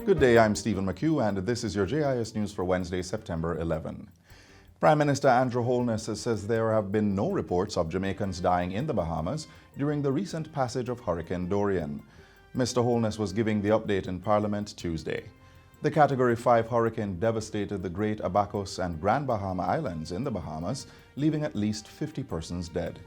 Good day, I'm Stephen McHugh, and this is your JIS News for Wednesday, September 11. Prime Minister Andrew Holness says there have been no reports of Jamaicans dying in the Bahamas during the recent passage of Hurricane Dorian. Mr. Holness was giving the update in Parliament Tuesday. The Category 5 hurricane devastated the Great Abacos and Grand Bahama Islands in the Bahamas, leaving at least 50 persons dead.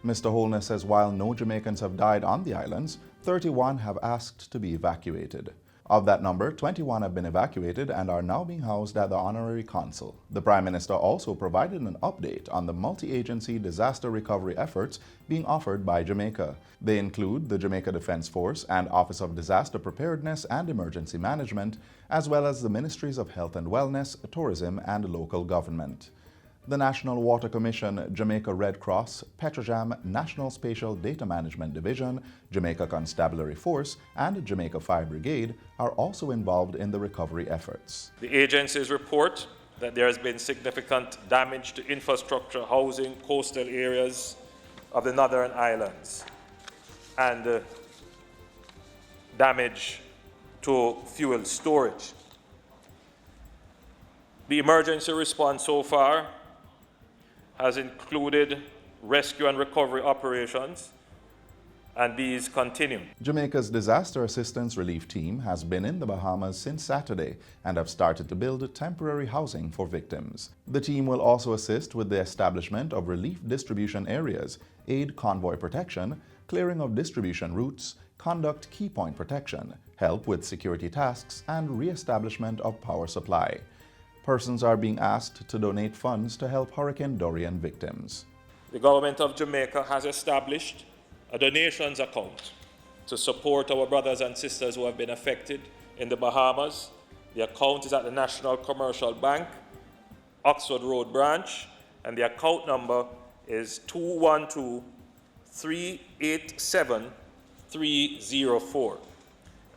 Mr. Holness says while no Jamaicans have died on the islands, 31 have asked to be evacuated. Of that number, 21 have been evacuated and are now being housed at the Honorary Consul. The Prime Minister also provided an update on the multi-agency disaster recovery efforts being offered by Jamaica. They include the Jamaica Defence Force and Office of Disaster Preparedness and Emergency Management, as well as the Ministries of Health and Wellness, Tourism and Local Government. The National Water Commission, Jamaica Red Cross, Petrojam, National Spatial Data Management Division, Jamaica Constabulary Force, and Jamaica Fire Brigade are also involved in the recovery efforts. The agencies report that there has been significant damage to infrastructure, housing, coastal areas of the Northern Islands, and damage to fuel storage. The emergency response so far has included rescue and recovery operations, and these continue. Jamaica's Disaster Assistance Relief Team has been in the Bahamas since Saturday and have started to build temporary housing for victims. The team will also assist with the establishment of relief distribution areas, aid convoy protection, clearing of distribution routes, conduct key point protection, help with security tasks, and re-establishment of power supply. Persons are being asked to donate funds to help Hurricane Dorian victims. The government of Jamaica has established a donations account to support our brothers and sisters who have been affected in the Bahamas. The account is at the National Commercial Bank, Oxford Road branch, and the account number is 212-387-304.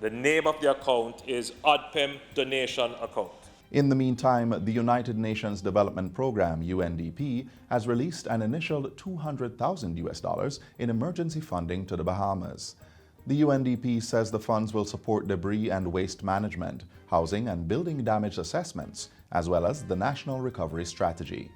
The name of the account is OPM Donation Account. In the meantime, the United Nations Development Program, UNDP, has released an initial $200,000 in emergency funding to the Bahamas. The UNDP says the funds will support debris and waste management, housing and building damage assessments, as well as the National Recovery Strategy.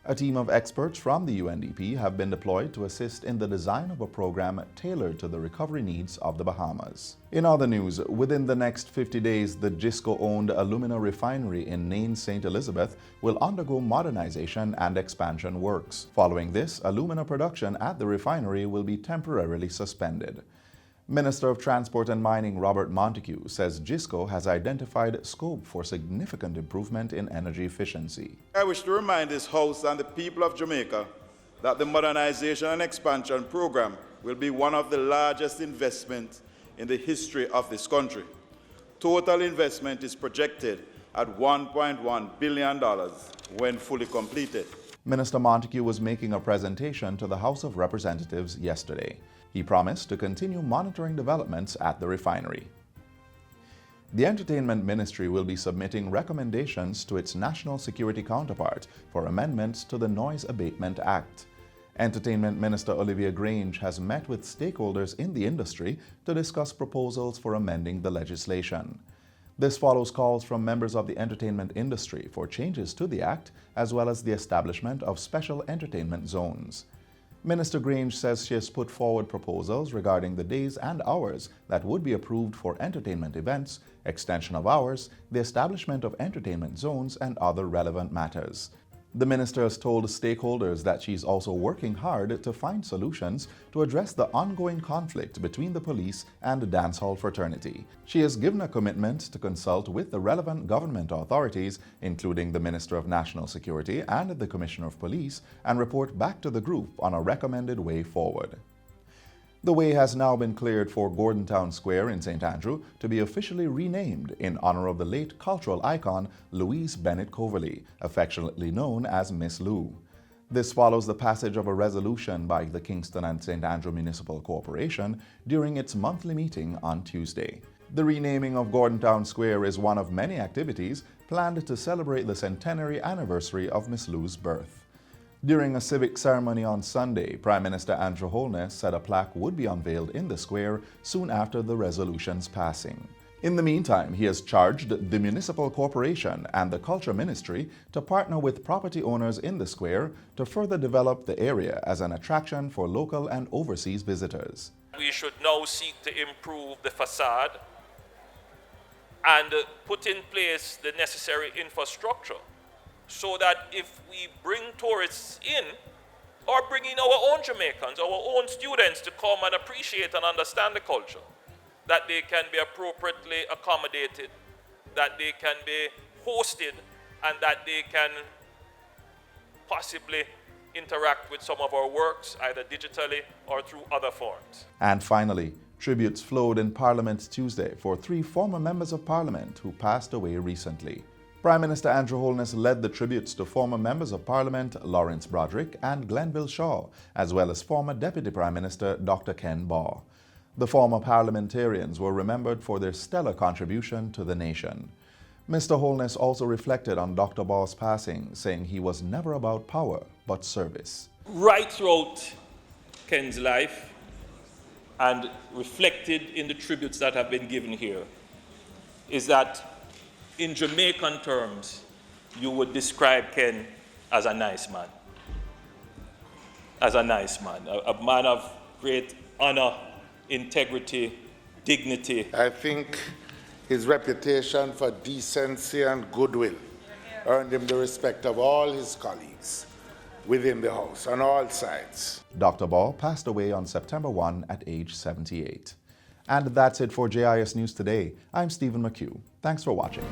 A team of experts from the UNDP have been deployed to assist in the design of a program tailored to the recovery needs of the Bahamas. In other news, within the next 50 days, the JISCO-owned alumina refinery in Nain, St. Elizabeth will undergo modernization and expansion works. Following this, alumina production at the refinery will be temporarily suspended. Minister of Transport and Mining Robert Montego says JISCO has identified scope for significant improvement in energy efficiency. I wish to remind this House and the people of Jamaica that the modernization and expansion program will be one of the largest investments in the history of this country. Total investment is projected at $1.1 billion when fully completed. Minister Montego was making a presentation to the House of Representatives yesterday. He promised to continue monitoring developments at the refinery. The Entertainment Ministry will be submitting recommendations to its national security counterpart for amendments to the Noise Abatement Act. Entertainment Minister Olivia Grange has met with stakeholders in the industry to discuss proposals for amending the legislation. This follows calls from members of the entertainment industry for changes to the Act, as well as the establishment of special entertainment zones. Minister Grange says she has put forward proposals regarding the days and hours that would be approved for entertainment events, extension of hours, the establishment of entertainment zones, and other relevant matters. The minister has told stakeholders that she's also working hard to find solutions to address the ongoing conflict between the police and the dancehall fraternity. She has given a commitment to consult with the relevant government authorities, including the Minister of National Security and the Commissioner of Police, and report back to the group on a recommended way forward. The way has now been cleared for Gordon Town Square in St. Andrew to be officially renamed in honor of the late cultural icon Louise Bennett Coverley, affectionately known as Miss Lou. This follows the passage of a resolution by the Kingston and St. Andrew Municipal Corporation during its monthly meeting on Tuesday. The renaming of Gordon Town Square is one of many activities planned to celebrate the centenary anniversary of Miss Lou's birth. During a civic ceremony on Sunday, Prime Minister Andrew Holness said a plaque would be unveiled in the square soon after the resolution's passing. In the meantime, he has charged the municipal corporation and the culture ministry to partner with property owners in the square to further develop the area as an attraction for local and overseas visitors. We should now seek to improve the facade and put in place the necessary infrastructure so that if we bring tourists in, or bring in our own Jamaicans, our own students to come and appreciate and understand the culture, that they can be appropriately accommodated, that they can be hosted, and that they can possibly interact with some of our works, either digitally or through other forms. And finally, tributes flowed in Parliament Tuesday for 3 former members of Parliament who passed away recently. Prime Minister Andrew Holness led the tributes to former members of Parliament Lawrence Broderick and Glenville Shaw, as well as former Deputy Prime Minister Dr. Ken Baugh. The former parliamentarians were remembered for their stellar contribution to the nation. Mr. Holness also reflected on Dr. Baugh's passing, saying he was never about power, but service. Right throughout Ken's life, and reflected in the tributes that have been given here, is that in Jamaican terms, you would describe Ken as a nice man. As a nice man, a man of great honor, integrity, dignity. I think his reputation for decency and goodwill earned him the respect of all his colleagues within the House on all sides. Dr. Baugh passed away on September 1 at age 78. And that's it for JIS News Today. I'm Stephen McHugh. Thanks for watching.